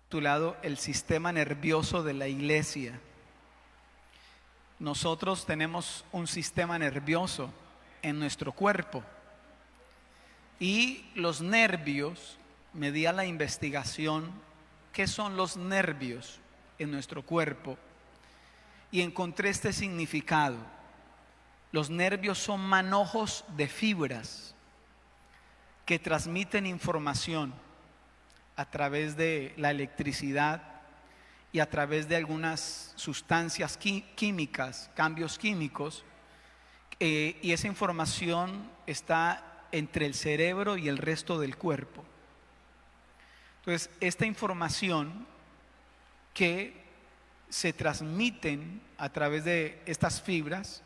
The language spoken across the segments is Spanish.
titulado El sistema nervioso de la iglesia. Nosotros tenemos un sistema nervioso en nuestro cuerpo y los nervios, me di a la investigación qué son los nervios en nuestro cuerpo y encontré este significado. Los nervios son manojos de fibras que transmiten información a través de la electricidad y a través de algunas sustancias químicas, cambios químicos, y esa información está entre el cerebro y el resto del cuerpo. Entonces, esta información que se transmiten a través de estas fibras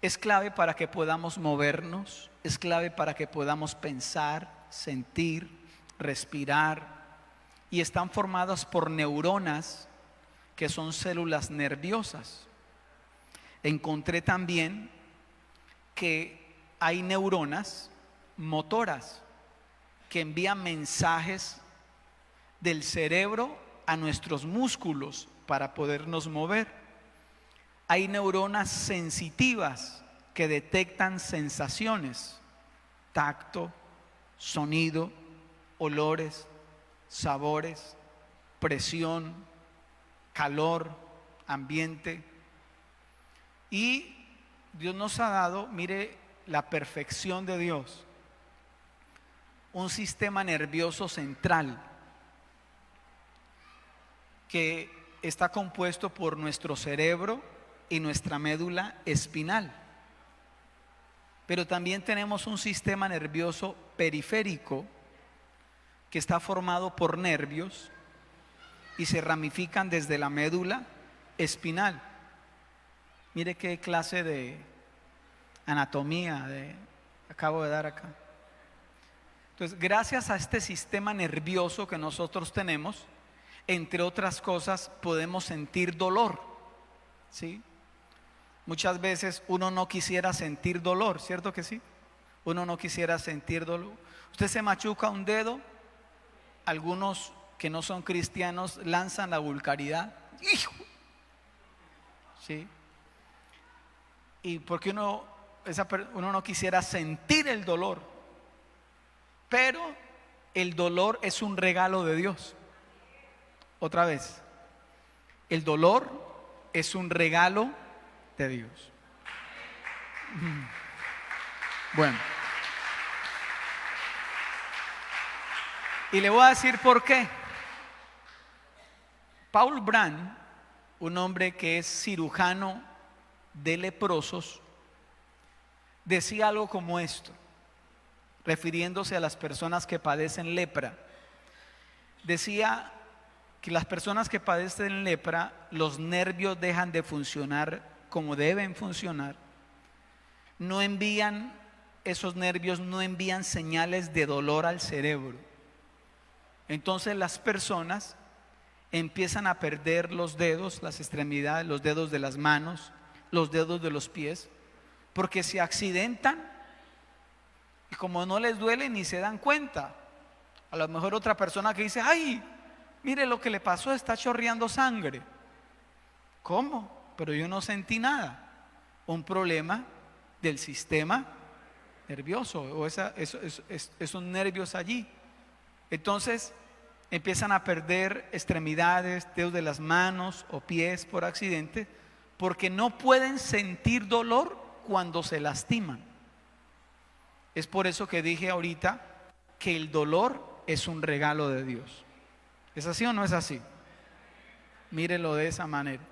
es clave para que podamos movernos, es clave para que podamos pensar, sentir, respirar, y están formadas por neuronas que son células nerviosas. Encontré también que hay neuronas motoras que envían mensajes del cerebro a nuestros músculos para podernos mover. Hay neuronas sensitivas que detectan sensaciones, tacto, sonido, olores, sabores, presión, calor, ambiente. Y Dios nos ha dado, mire la perfección de Dios, un sistema nervioso central que está compuesto por nuestro cerebro y nuestra médula espinal. Pero también tenemos un sistema nervioso periférico que está formado por nervios y se ramifican desde la médula espinal. Mire qué clase de anatomía acabo de dar acá. Entonces, gracias a este sistema nervioso que nosotros tenemos, entre otras cosas, podemos sentir dolor, ¿sí? Muchas veces uno no quisiera sentir dolor, ¿cierto que sí? Uno no quisiera sentir dolor. Usted se machuca un dedo, algunos que no son cristianos lanzan la vulgaridad, ¡hijo! ¿Sí? Y porque uno no quisiera sentir el dolor, pero el dolor es un regalo de Dios. Otra vez, el dolor es un regalo de Dios. Bueno, y le voy a decir por qué. Paul Brand, un hombre que es cirujano de leprosos, decía algo como esto, refiriéndose a las personas que padecen lepra. Decía que las personas que padecen lepra, los nervios dejan de funcionar como deben funcionar. Esos nervios no envían señales de dolor al cerebro. Entonces las personas empiezan a perder los dedos, las extremidades, los dedos de las manos, los dedos de los pies, porque se accidentan y como no les duele ni se dan cuenta. A lo mejor otra persona que dice, ay, mire lo que le pasó, está chorreando sangre. ¿Cómo? Pero yo no sentí nada. Un problema del sistema nervioso o esos nervios allí. Entonces empiezan a perder extremidades, dedos de las manos o pies por accidente, porque no pueden sentir dolor cuando se lastiman. Es por eso que dije ahorita que el dolor es un regalo de Dios. ¿Es así o no es así? Mírelo de esa manera.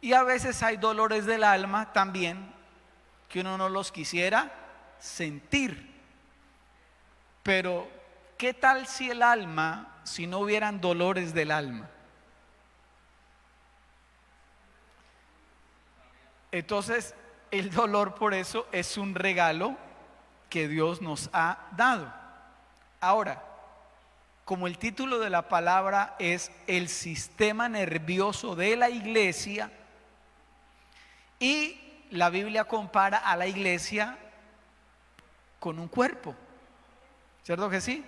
Y a veces hay dolores del alma también que uno no los quisiera sentir. Pero ¿qué tal si el alma, si no hubieran dolores del alma? Entonces, el dolor por eso es un regalo que Dios nos ha dado. Ahora, como el título de la palabra es el sistema nervioso de la iglesia, y la Biblia compara a la iglesia con un cuerpo, ¿cierto que sí?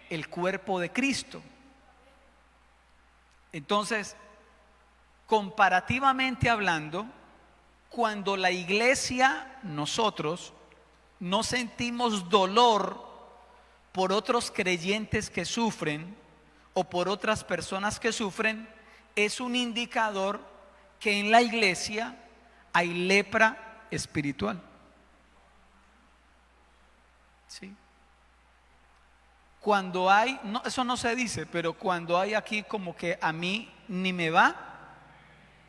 El cuerpo de Cristo. Entonces, comparativamente hablando, cuando la iglesia, nosotros, no sentimos dolor por otros creyentes que sufren o por otras personas que sufren, es un indicador que en la iglesia hay lepra espiritual. ¿Sí? Cuando hay, no, eso no se dice, pero cuando hay aquí como que a mí ni me va,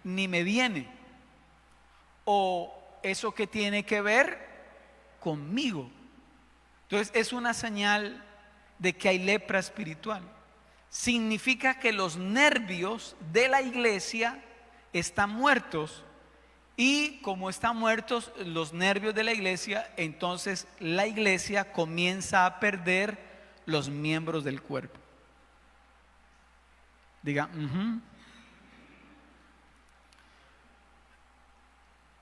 ni me viene, o eso que tiene que ver conmigo. Entonces es una señal de que hay lepra espiritual. Significa que los nervios de la iglesia están muertos, y como están muertos los nervios de la iglesia, entonces la iglesia comienza a perder los miembros del cuerpo. Diga,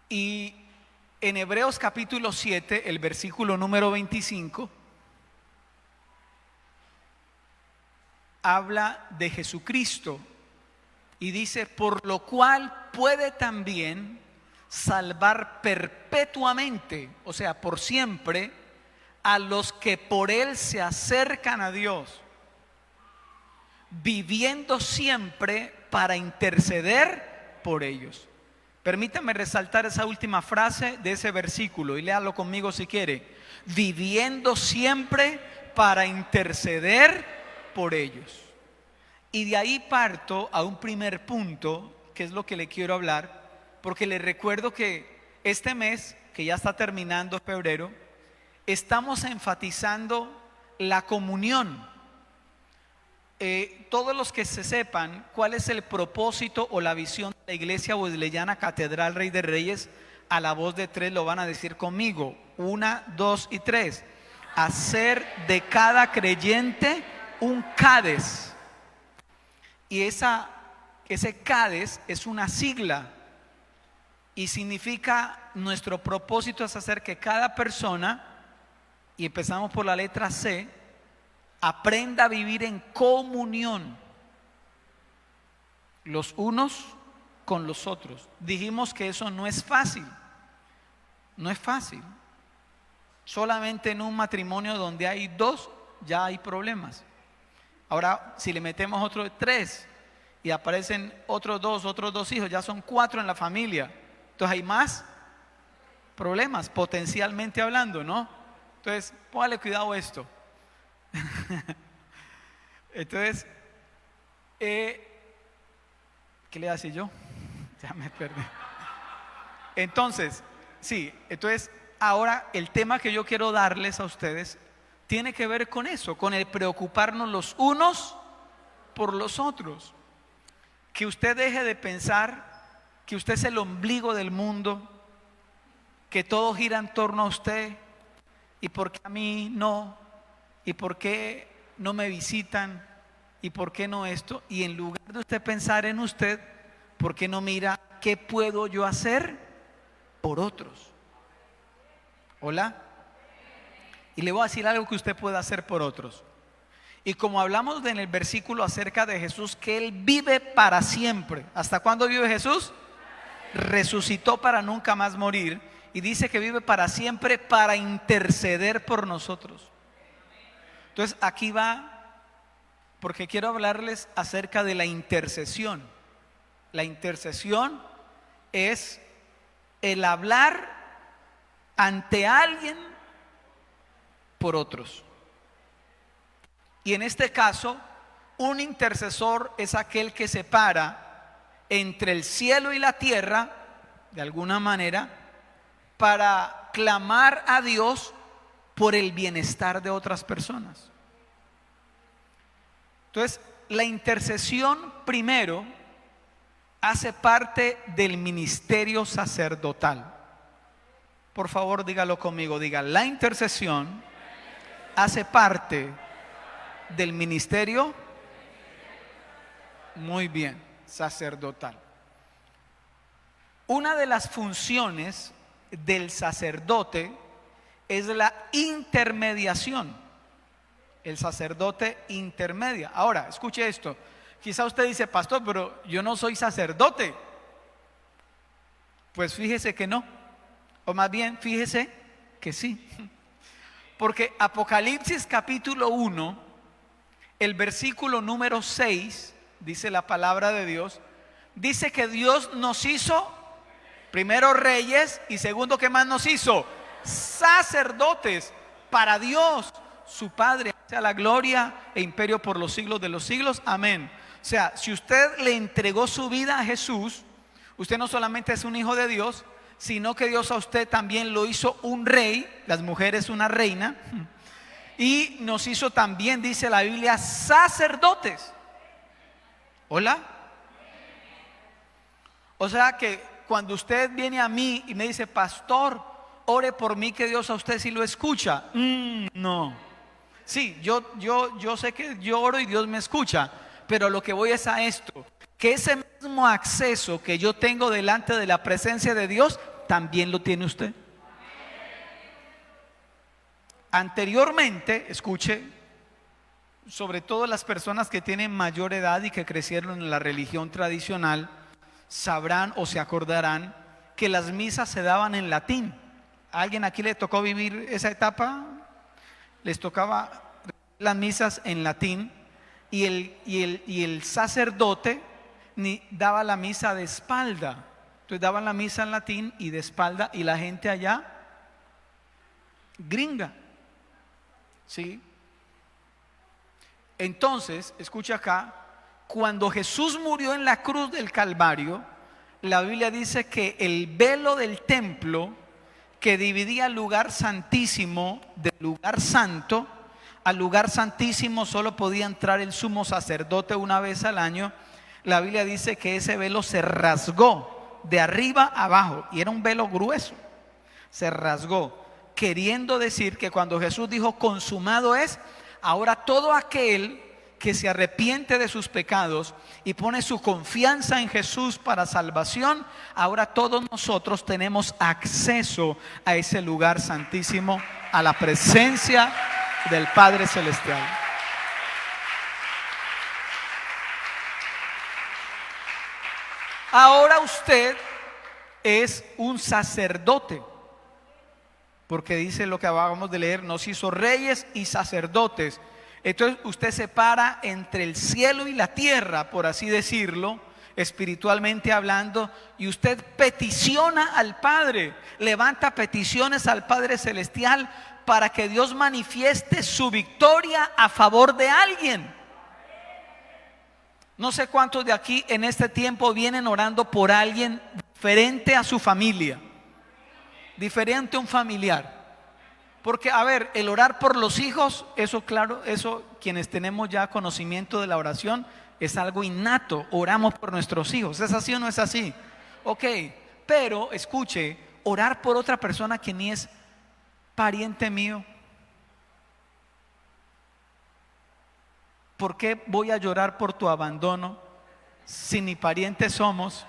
Y en Hebreos capítulo 7, el versículo número 25, habla de Jesucristo y dice: por lo cual puede también salvar perpetuamente, o sea, por siempre, a los que por Él se acercan a Dios, viviendo siempre para interceder por ellos. Permítame resaltar esa última frase de ese versículo y léalo conmigo si quiere. Viviendo siempre para interceder por ellos. Y de ahí parto a un primer punto, que es lo que le quiero hablar, porque le recuerdo que este mes, que ya está terminando febrero, estamos enfatizando la comunión. Todos los que se sepan cuál es el propósito o la visión de la Iglesia Wesleyana Catedral Rey de Reyes, a la voz de tres lo van a decir conmigo: 1, 2 y 3. Hacer de cada creyente un CADES. Y ese CADES es una sigla y significa: nuestro propósito es hacer que cada persona, y empezamos por la letra C, aprenda a vivir en comunión los unos con los otros. Dijimos que eso no es fácil. No es fácil. Solamente en un matrimonio donde hay dos ya hay problemas. Ahora, si le metemos otros 3 y aparecen otros dos hijos, ya son 4 en la familia. Entonces hay más problemas, potencialmente hablando, ¿no? Entonces, póngale cuidado a esto. Entonces, ¿qué le hace yo? Ya me perdí. Entonces, sí, entonces ahora el tema que yo quiero darles a ustedes tiene que ver con eso, con el preocuparnos los unos por los otros. Que usted deje de pensar que usted es el ombligo del mundo, que todo gira en torno a usted, y por qué a mí no, y por qué no me visitan, y por qué no esto. Y en lugar de usted pensar en usted, ¿por qué no mira qué puedo yo hacer por otros? ¿Hola? Y le voy a decir algo que usted puede hacer por otros. Y como hablamos en el versículo acerca de Jesús, que Él vive para siempre. ¿Hasta cuándo vive Jesús? Resucitó para nunca más morir. Y dice que vive para siempre para interceder por nosotros. Entonces aquí va, porque quiero hablarles acerca de la intercesión. La intercesión es el hablar ante alguien por otros. Y en este caso, un intercesor es aquel que separa entre el cielo y la tierra, de alguna manera, para clamar a Dios por el bienestar de otras personas. Entonces, la intercesión primero hace parte del ministerio sacerdotal. Por favor, dígalo conmigo, diga: la intercesión hace parte del ministerio, muy bien, sacerdotal. Una de las funciones del sacerdote es la intermediación. El sacerdote intermedia. Ahora, escuche esto. Quizá usted dice, pastor, pero yo no soy sacerdote. Pues fíjese que no, o más bien fíjese que sí. Porque Apocalipsis capítulo 1, el versículo número 6, dice la palabra de Dios, dice que Dios nos hizo, primero reyes, y segundo, ¿qué más nos hizo? Sacerdotes para Dios, su Padre, sea la gloria e imperio por los siglos de los siglos, amén. O sea, si usted le entregó su vida a Jesús, usted no solamente es un hijo de Dios, sino que Dios a usted también lo hizo un rey, las mujeres una reina, y nos hizo también, dice la Biblia, sacerdotes. ¿Hola? O sea que cuando usted viene a mí y me dice, pastor, ore por mí, que Dios a usted sí lo escucha. No. Sí, yo sé que yo oro y Dios me escucha, pero lo que voy es a esto, que ese mismo acceso que yo tengo delante de la presencia de Dios, también lo tiene usted. Anteriormente, escuche, sobre todo las personas que tienen mayor edad y que crecieron en la religión tradicional, sabrán o se acordarán que las misas se daban en latín. ¿A alguien aquí le tocó vivir esa etapa? Les tocaba las misas en latín y el sacerdote daba la misa de espalda. Entonces daban la misa en latín y de espalda, y la gente allá gringa, ¿sí? Entonces, escucha acá, cuando Jesús murió en la cruz del Calvario, la Biblia dice que el velo del templo que dividía el lugar santísimo del lugar santo, al lugar santísimo solo podía entrar el sumo sacerdote una vez al año. La Biblia dice que ese velo se rasgó de arriba a abajo, y era un velo grueso, se rasgó, queriendo decir que cuando Jesús dijo consumado es, ahora todo aquel que se arrepiente de sus pecados y pone su confianza en Jesús para salvación, ahora todos nosotros tenemos acceso a ese lugar santísimo, a la presencia del Padre Celestial. Ahora usted es un sacerdote, porque dice lo que acabamos de leer, nos hizo reyes y sacerdotes. Entonces usted se para entre el cielo y la tierra, por así decirlo, espiritualmente hablando, y usted peticiona al Padre, levanta peticiones al Padre Celestial para que Dios manifieste su victoria a favor de alguien. No sé cuántos de aquí en este tiempo vienen orando por alguien diferente a su familia, diferente a un familiar. Porque, a ver, el orar por los hijos, eso claro, eso quienes tenemos ya conocimiento de la oración, es algo innato. Oramos por nuestros hijos. ¿Es así o no es así? Ok, pero escuche, orar por otra persona que ni es pariente mío. ¿Por qué voy a llorar por tu abandono si ni parientes somos?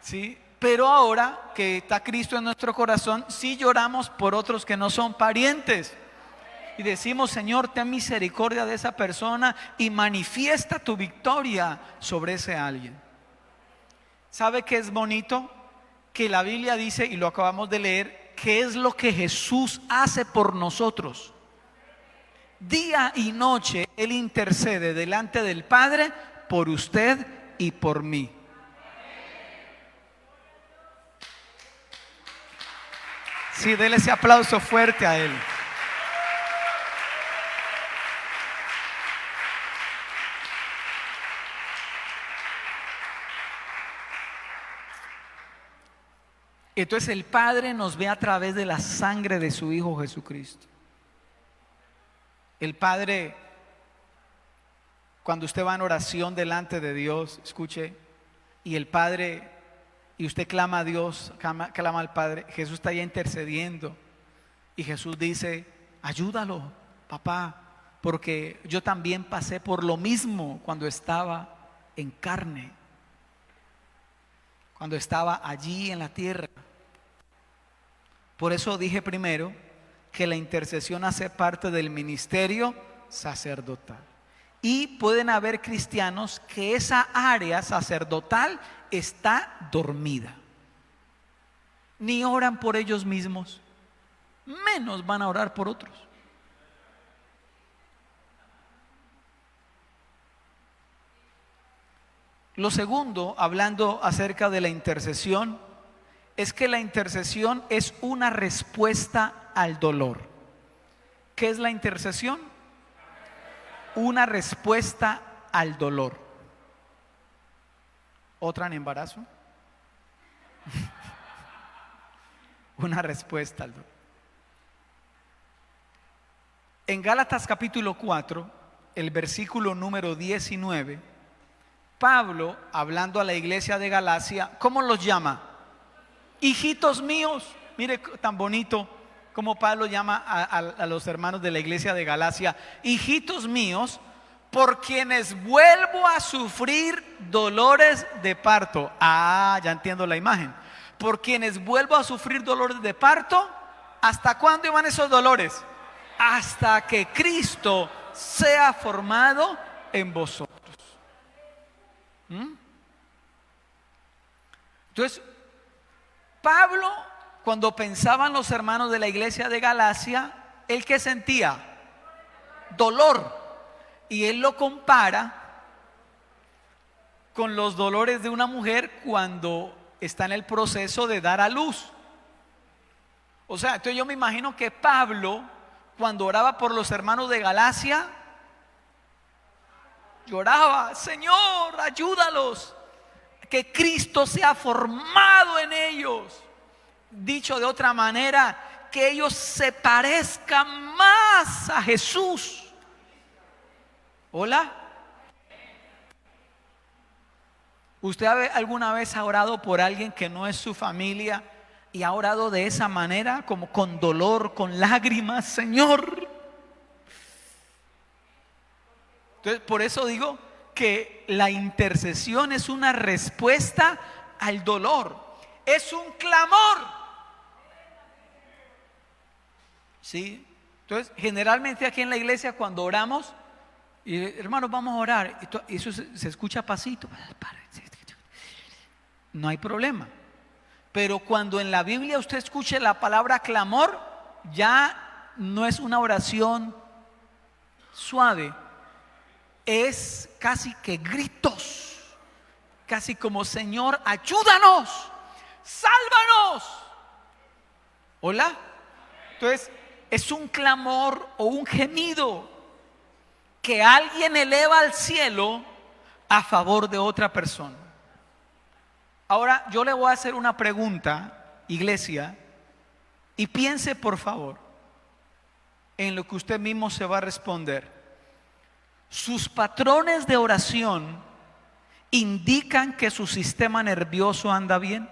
¿Sí? Pero ahora que está Cristo en nuestro corazón, sí lloramos por otros que no son parientes. Y decimos, Señor, ten misericordia de esa persona y manifiesta tu victoria sobre ese alguien. ¿Sabe qué es bonito? Que la Biblia dice, y lo acabamos de leer, que es lo que Jesús hace por nosotros. Día y noche Él intercede delante del Padre por usted y por mí. Sí, déle ese aplauso fuerte a Él. Entonces el Padre nos ve a través de la sangre de su Hijo Jesucristo. El Padre, cuando usted va en oración delante de Dios, escuche, y el Padre, y usted clama a Dios, clama al Padre, Jesús está ya intercediendo, y Jesús dice, ayúdalo, papá, porque yo también pasé por lo mismo cuando estaba en carne, cuando estaba allí en la tierra. Por eso dije primero que la intercesión hace parte del ministerio sacerdotal. Y pueden haber cristianos que esa área sacerdotal está dormida. Ni oran por ellos mismos, menos van a orar por otros. Lo segundo, hablando acerca de la intercesión, es que la intercesión es una respuesta al dolor. ¿Qué es la intercesión? Una respuesta al dolor. ¿Otra en embarazo? Una respuesta al dolor. En Gálatas capítulo 4, el versículo número 19, Pablo, hablando a la iglesia de Galacia, ¿cómo los llama? Hijitos míos. Mire tan bonito como Pablo llama a los hermanos de la iglesia de Galacia, hijitos míos, por quienes vuelvo a sufrir dolores de parto. Ah, ya entiendo la imagen. Por quienes vuelvo a sufrir dolores de parto. ¿Hasta cuándo iban esos dolores? Hasta que Cristo sea formado en vosotros. Entonces, Pablo, cuando pensaban los hermanos de la iglesia de Galacia, ¿él qué sentía? Dolor. Y él lo compara con los dolores de una mujer cuando está en el proceso de dar a luz. O sea, entonces yo me imagino que Pablo, cuando oraba por los hermanos de Galacia, lloraba: Señor, ayúdalos, que Cristo sea formado en ellos. Dicho de otra manera, que ellos se parezcan más a Jesús. ¿Hola? ¿Usted alguna vez ha orado por alguien que no es su familia y ha orado de esa manera, como con dolor, con lágrimas? Señor. Entonces, por eso digo que la intercesión es una respuesta al dolor, es un clamor. ¿Sí? Entonces, generalmente aquí en la iglesia, cuando oramos, y hermanos, vamos a orar, y eso se escucha pasito, no hay problema. Pero cuando en la Biblia usted escuche la palabra clamor, ya no es una oración suave, es casi que gritos, casi como: Señor, ayúdanos, sálvanos. ¿Hola? Entonces es un clamor o un gemido que alguien eleva al cielo a favor de otra persona. Ahora yo le voy a hacer una pregunta, iglesia, y piense por favor en lo que usted mismo se va a responder. ¿Sus patrones de oración indican que su sistema nervioso anda bien?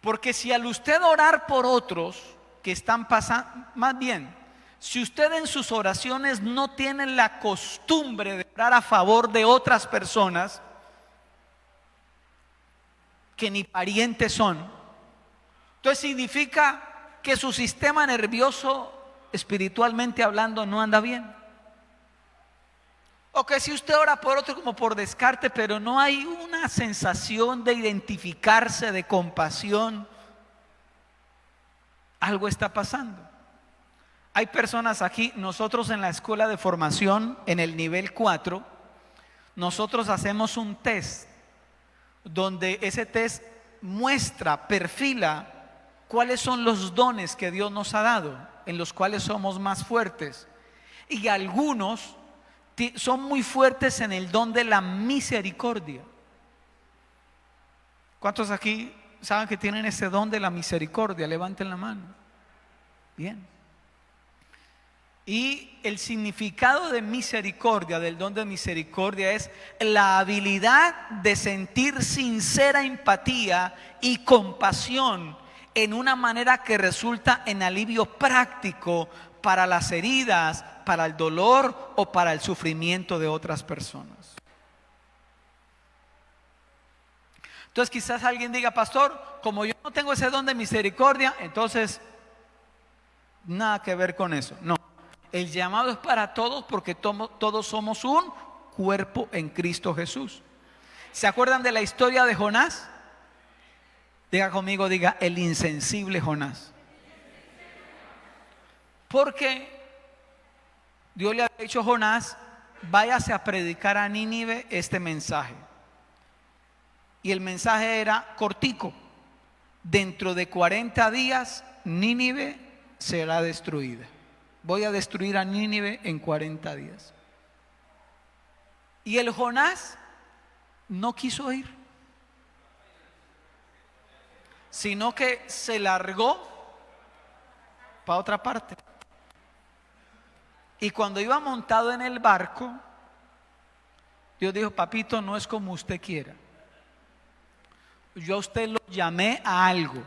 Porque si al usted orar por otros que están pasando, más bien, si usted en sus oraciones no tiene la costumbre de orar a favor de otras personas que ni parientes son, entonces significa que su sistema nervioso, espiritualmente hablando, no anda bien. O que si usted ora por otro como por descarte, pero no hay una sensación de identificarse, de compasión, algo está pasando. Hay personas aquí, nosotros en la escuela de formación, en el nivel 4, nosotros hacemos un test, donde ese test muestra, perfila cuáles son los dones que Dios nos ha dado, en los cuales somos más fuertes. Y algunos son muy fuertes en el don de la misericordia. ¿Cuántos aquí saben que tienen ese don de la misericordia? Levanten la mano. Bien. Y el significado de misericordia, del don de misericordia, es la habilidad de sentir sincera empatía y compasión en una manera que resulta en alivio práctico para las heridas, para el dolor o para el sufrimiento de otras personas. Entonces quizás alguien diga, pastor, como yo no tengo ese don de misericordia, entonces nada que ver con eso. No, el llamado es para todos porque todos somos un cuerpo en Cristo Jesús. ¿Se acuerdan de la historia de Jonás? Diga conmigo, diga, el insensible Jonás. Porque Dios le ha dicho a Jonás, váyase a predicar a Nínive este mensaje. Y el mensaje era cortico: dentro de 40 días Nínive será destruida. Voy a destruir a Nínive en 40 días. Y el Jonás no quiso ir, sino que se largó para otra parte. Y cuando iba montado en el barco, Dios dijo, papito, no es como usted quiera. Yo a usted lo llamé a algo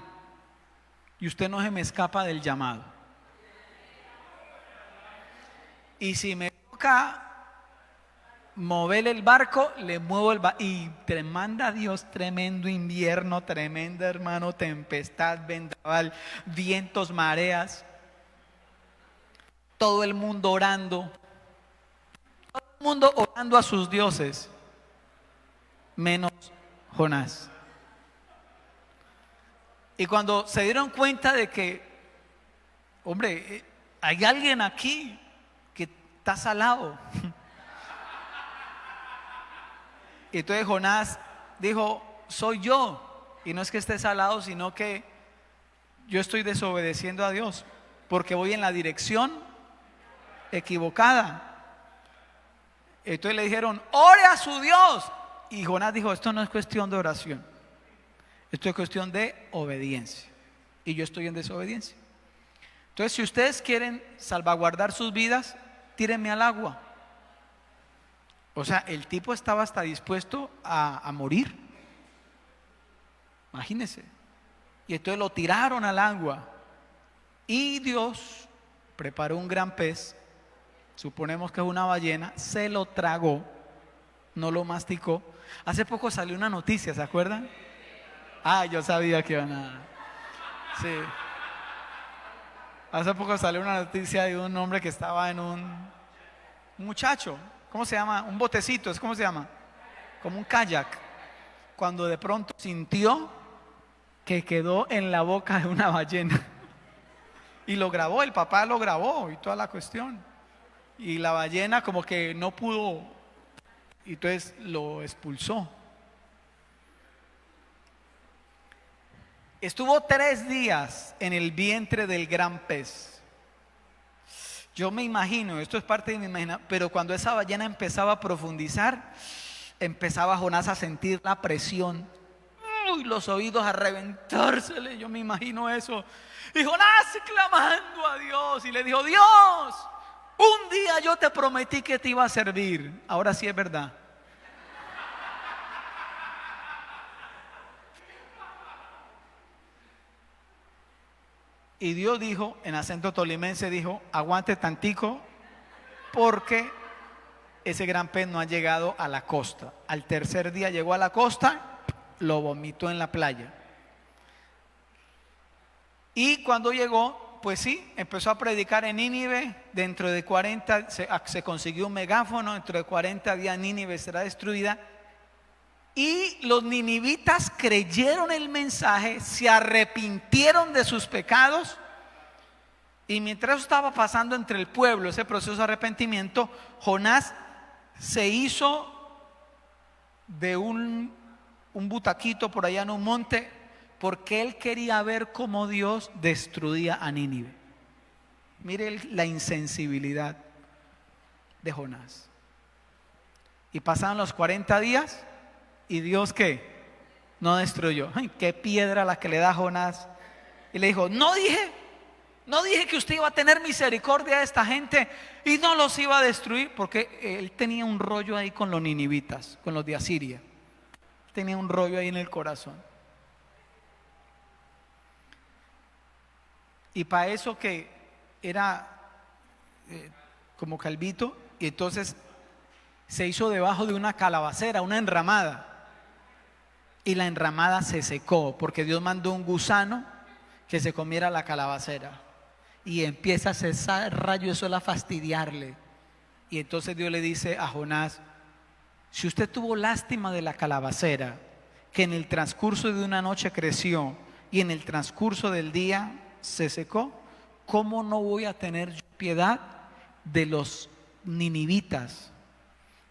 y usted no se me escapa del llamado. Y si me toca mover el barco, le muevo el barco. Y te manda Dios tremendo invierno, tremenda, hermano, tempestad, vendaval, vientos, mareas. Todo el mundo orando. Todo el mundo orando a sus dioses, menos Jonás. Y cuando se dieron cuenta de que, hombre, hay alguien aquí que está salado. Y entonces Jonás dijo, soy yo. Y no es que esté salado, sino que yo estoy desobedeciendo a Dios, porque voy en la dirección equivocada. Entonces le dijeron, ore a su Dios. Y Jonás dijo, esto no es cuestión de oración, esto es cuestión de obediencia. Y yo estoy en desobediencia. Entonces, si ustedes quieren salvaguardar sus vidas, tírenme al agua. O sea, el tipo estaba hasta dispuesto a morir. Imagínense. Y entonces lo tiraron al agua. Y Dios preparó un gran pez, suponemos que es una ballena, se lo tragó, no lo masticó. Hace poco salió una noticia, ¿se acuerdan? Ah, yo sabía que iban a... Sí. Hace poco salió una noticia de un hombre que estaba en un muchacho, ¿cómo se llama? Un botecito, ¿cómo se llama? Como un kayak. Cuando de pronto sintió que quedó en la boca de una ballena. Y lo grabó, el papá lo grabó y toda la cuestión. Y la ballena como que no pudo, y entonces lo expulsó. Estuvo 3 días en el vientre del gran pez. Yo me imagino, esto es parte de mi imaginación, pero cuando esa ballena empezaba a profundizar, empezaba Jonás a sentir la presión, y los oídos a reventársele. Yo me imagino eso. Y Jonás clamando a Dios, y le dijo, Dios, un día yo te prometí que te iba a servir. Ahora sí es verdad. Y Dios dijo, en acento tolimense, dijo, aguante tantico, porque ese gran pez no ha llegado a la costa. Al tercer día llegó a la costa, lo vomitó en la playa. Y cuando llegó, pues sí, empezó a predicar en Nínive. Dentro de 40, se consiguió un megáfono, dentro de 40 días Nínive será destruida. Y los ninivitas creyeron el mensaje, se arrepintieron de sus pecados. Y mientras eso estaba pasando entre el pueblo, ese proceso de arrepentimiento, Jonás se hizo de un butaquito por allá en un monte, porque él quería ver cómo Dios destruía a Nínive. Mire la insensibilidad de Jonás. Y pasaron los 40 días. ¿Y Dios qué? No destruyó. Ay, qué piedra la que le da a Jonás. Y le dijo, no dije que usted iba a tener misericordia de esta gente y no los iba a destruir. Porque él tenía un rollo ahí con los ninivitas, con los de Asiria. Tenía un rollo ahí en el corazón. Y para eso que era como calvito, y entonces se hizo debajo de una calabacera, una enramada. y la enramada se secó, porque Dios mandó un gusano que se comiera la calabacera. Y empieza a cesar rayo de sol a fastidiarle. Y entonces Dios le dice a Jonás: si usted tuvo lástima de la calabacera, que en el transcurso de una noche creció y en el transcurso del día se secó, ¿cómo no voy a tener yo piedad de los ninivitas?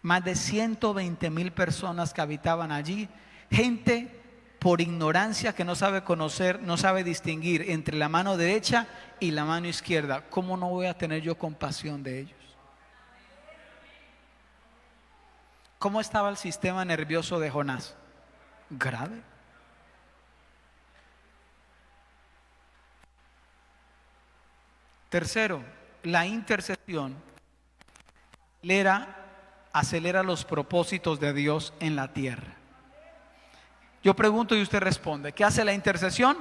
Más de 120,000 personas que habitaban allí, gente por ignorancia que no sabe conocer, no sabe distinguir entre la mano derecha y la mano izquierda. ¿Cómo no voy a tener yo compasión de ellos? ¿Cómo estaba el sistema nervioso de Jonás? Grave. Tercero, la intercesión acelera los propósitos de Dios en la tierra. Yo pregunto y usted responde: ¿qué hace la intercesión?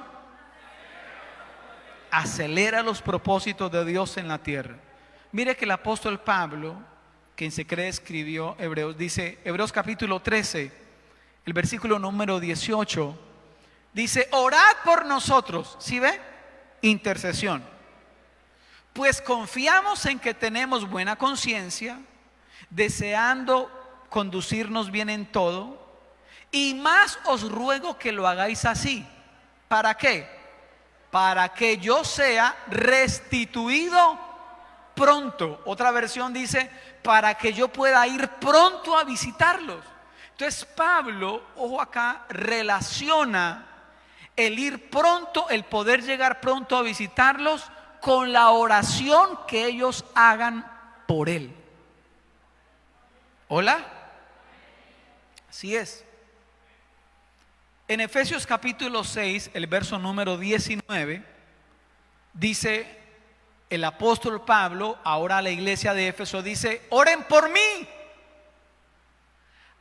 Acelera los propósitos de Dios en la tierra. Mire que el apóstol Pablo, quien se cree escribió Hebreos, dice, Hebreos capítulo 13, el versículo número 18, dice: orad por nosotros. ¿Sí ve? Intercesión. Pues confiamos en que tenemos buena conciencia, deseando conducirnos bien en todo. Y más os ruego que lo hagáis así. ¿Para qué? Para que yo sea restituido pronto. Otra versión dice: para que yo pueda ir pronto a visitarlos. Entonces Pablo, ojo acá, relaciona el ir pronto, el poder llegar pronto a visitarlos, con la oración que ellos hagan por él. ¿Hola? Así es. En Efesios capítulo 6, el verso número 19, dice el apóstol Pablo, ahora a la iglesia de Éfeso, dice: oren por mí,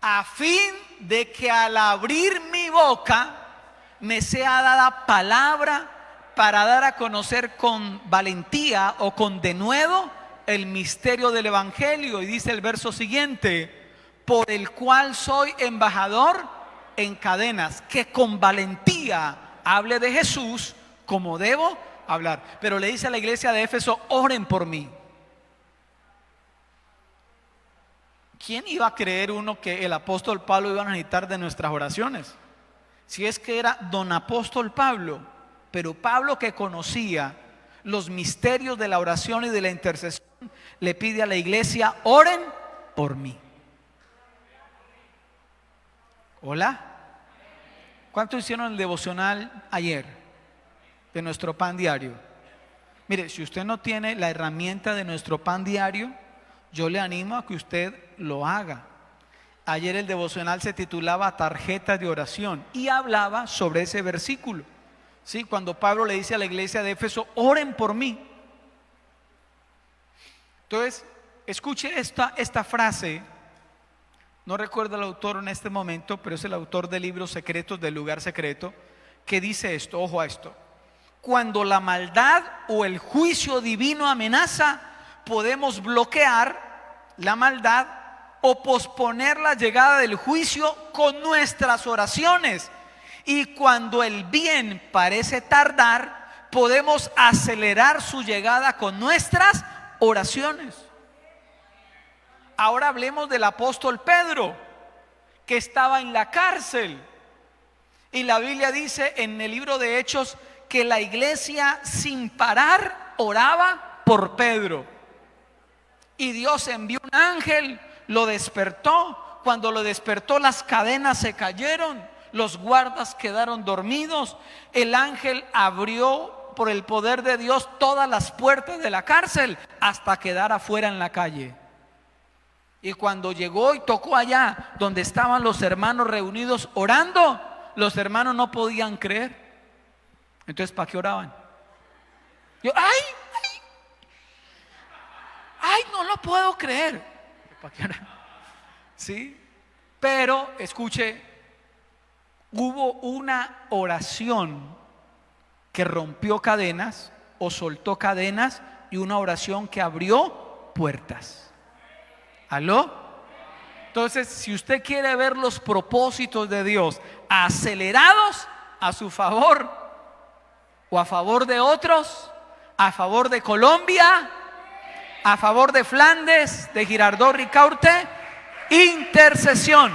a fin de que al abrir mi boca me sea dada palabra para dar a conocer con valentía o con denuedo el misterio del evangelio. Y dice el verso siguiente: por el cual soy embajador en cadenas, que con valentía hable de Jesús como debo hablar. Pero le dice a la iglesia de Éfeso: oren por mí. ¿Quién iba a creer uno que el apóstol Pablo iba a necesitar de nuestras oraciones? Si es que era don apóstol Pablo. Pero Pablo, que conocía los misterios de la oración y de la intercesión, le pide a la iglesia: oren por mí. ¿Hola? ¿Cuántos hicieron el devocional ayer de nuestro pan diario? Mire, si usted no tiene la herramienta de nuestro pan diario, yo le animo a que usted lo haga. Ayer el devocional se titulaba Tarjeta de oración y hablaba sobre ese versículo. ¿Sí? Cuando Pablo le dice a la iglesia de Éfeso: oren por mí. Entonces, escuche esta frase. No recuerdo el autor en este momento, pero es el autor de Libros Secretos del Lugar Secreto, que dice esto, ojo a esto: cuando la maldad o el juicio divino amenaza, podemos bloquear la maldad o posponer la llegada del juicio con nuestras oraciones. Y cuando el bien parece tardar, podemos acelerar su llegada con nuestras oraciones. Ahora hablemos del apóstol Pedro, que estaba en la cárcel. Y la Biblia dice en el libro de Hechos que la iglesia sin parar oraba por Pedro. Y Dios envió un ángel, lo despertó. Cuando lo despertó, las cadenas se cayeron, los guardas quedaron dormidos. El ángel abrió por el poder de Dios todas las puertas de la cárcel hasta quedar afuera en la calle. Y cuando llegó y tocó allá donde estaban los hermanos reunidos orando, los hermanos no podían creer. Entonces, ¿para qué oraban? Ay, no lo puedo creer. ¿Para qué oraban? ¿Sí? Pero, escuche, hubo una oración que rompió cadenas o soltó cadenas, y una oración que abrió puertas. ¿Aló? Entonces, si usted quiere ver los propósitos de Dios acelerados a su favor o a favor de otros, a favor de Colombia, a favor de Flandes, de Girardot Ricaurte, intercesión.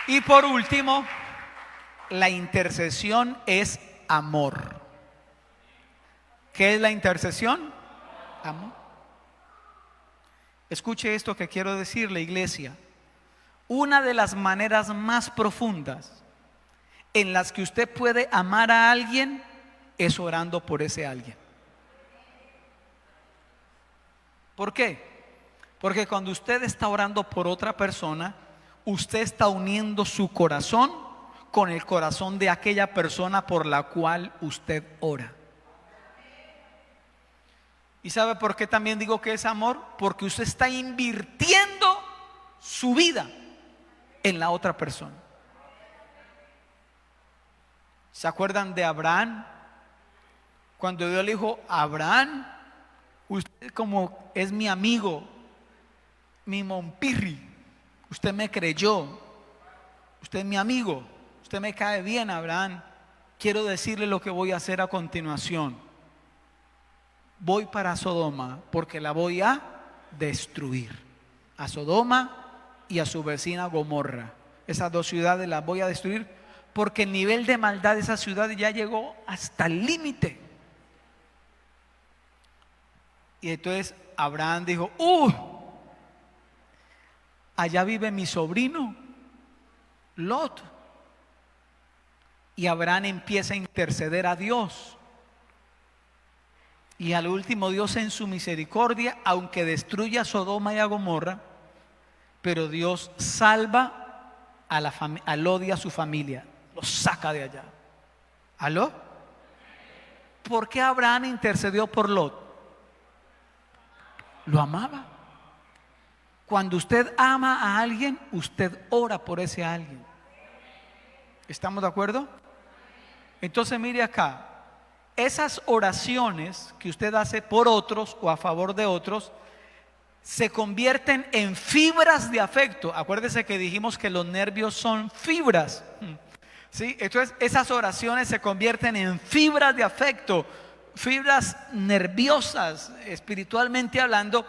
Y por último, la intercesión es amor. ¿Qué es la intercesión? Amor. Escuche esto que quiero decirle, iglesia. Una de las maneras más profundas en las que usted puede amar a alguien es orando por ese alguien. ¿Por qué? Porque cuando usted está orando por otra persona, usted está uniendo su corazón con el corazón de aquella persona por la cual usted ora. ¿Y sabe por qué también digo que es amor? Porque usted está invirtiendo su vida en la otra persona. ¿Se acuerdan de Abraham? Cuando Dios le dijo: Abraham, usted como es mi amigo, mi monpirri, usted me creyó, usted es mi amigo, usted me cae bien, Abraham. Quiero decirle lo que voy a hacer a continuación. Voy para Sodoma porque la voy a destruir. A Sodoma y a su vecina Gomorra. Esas dos ciudades las voy a destruir porque el nivel de maldad de esa ciudad ya llegó hasta el límite. Y entonces Abraham dijo: allá vive mi sobrino Lot. Y Abraham empieza a interceder a Dios. Y al último, Dios en su misericordia, aunque destruya a Sodoma y a Gomorra, pero Dios salva a Lot y a su familia, los saca de allá. ¿Aló? ¿Por qué Abraham intercedió por Lot? Lo amaba. Cuando usted ama a alguien, usted ora por ese alguien. ¿Estamos de acuerdo? Entonces mire acá, esas oraciones que usted hace por otros o a favor de otros se convierten en fibras de afecto. Acuérdese que dijimos que los nervios son fibras, ¿sí? Entonces esas oraciones se convierten en fibras de afecto, fibras nerviosas, espiritualmente hablando,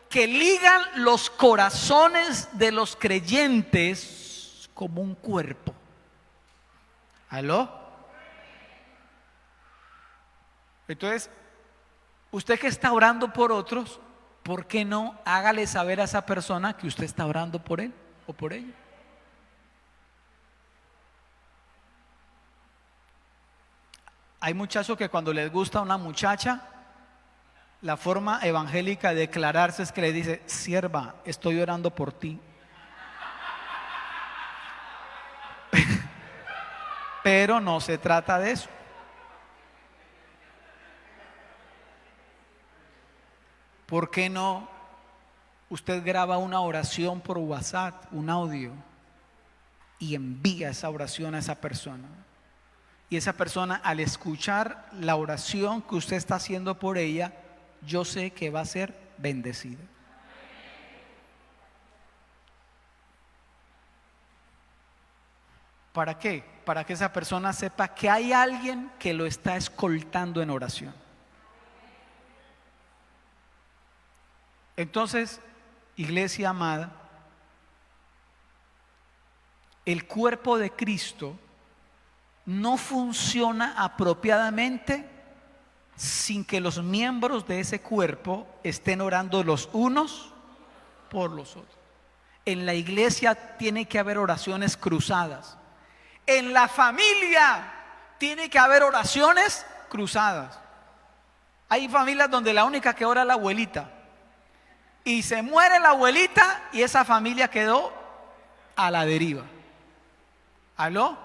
que ligan los corazones de los creyentes como un cuerpo. ¿Aló? Entonces, usted que está orando por otros, ¿por qué no hágale saber a esa persona que usted está orando por él o por ella? Hay muchachos que cuando les gusta una muchacha, la forma evangélica de declararse es que le dice: sierva, estoy orando por ti. Pero no se trata de eso. ¿Por qué no usted graba una oración por WhatsApp, un audio, y envía esa oración a esa persona? Y esa persona, al escuchar la oración que usted está haciendo por ella, yo sé que va a ser bendecida. ¿Para qué? Para que esa persona sepa que hay alguien que lo está escoltando en oración. Entonces, iglesia amada, el cuerpo de Cristo no funciona apropiadamente sin que los miembros de ese cuerpo estén orando los unos por los otros. En la iglesia tiene que haber oraciones cruzadas. En la familia tiene que haber oraciones cruzadas. Hay familias donde la única que ora es la abuelita. Y se muere la abuelita y esa familia quedó a la deriva. ¿Aló?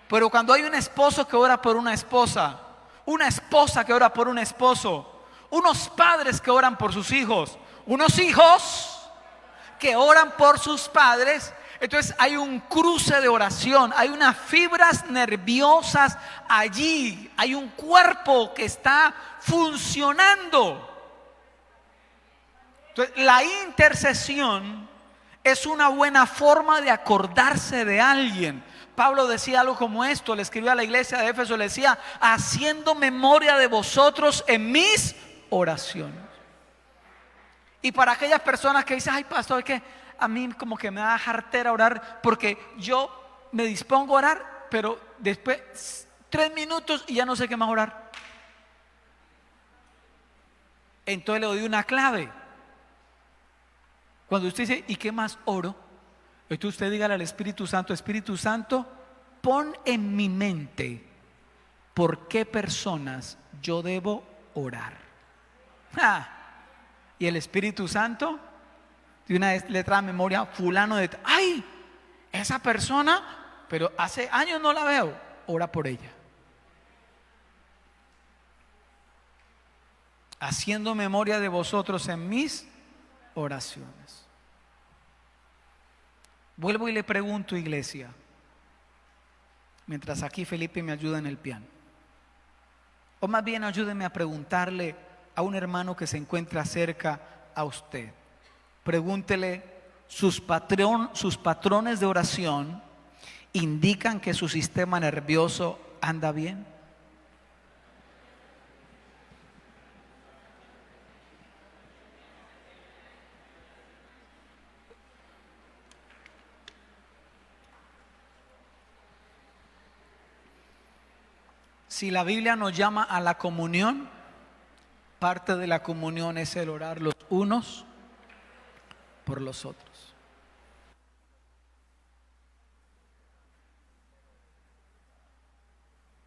Pero cuando hay un esposo que ora por una esposa que ora por un esposo, unos padres que oran por sus hijos, unos hijos que oran por sus padres, Entonces hay un cruce de oración, hay unas fibras nerviosas allí, hay un cuerpo que está funcionando. Entonces la intercesión es una buena forma de acordarse de alguien. Pablo decía algo como esto, le escribió a la iglesia de Éfeso, le decía: haciendo memoria de vosotros en mis oraciones. Y para aquellas personas que dicen: ay, pastor, es que a mí como que me da jartera orar, porque yo me dispongo a orar, pero después 3 minutos y ya no sé qué más orar. Entonces le doy una clave. Cuando usted dice: ¿y qué más oro? Entonces usted dígale al Espíritu Santo: Espíritu Santo, pon en mi mente por qué personas yo debo orar. Y el Espíritu Santo de una vez le trae a memoria fulano de... ¡ay! Esa persona, pero hace años no la veo. Ora por ella. Haciendo memoria de vosotros en mis oraciones. Vuelvo y le pregunto, iglesia, mientras aquí Felipe me ayuda en el piano, o más bien ayúdeme a preguntarle a un hermano que se encuentra cerca a usted. Pregúntele: sus patrones de oración indican que su sistema nervioso anda bien. Si la Biblia nos llama a la comunión, parte de la comunión es el orar los unos por los otros.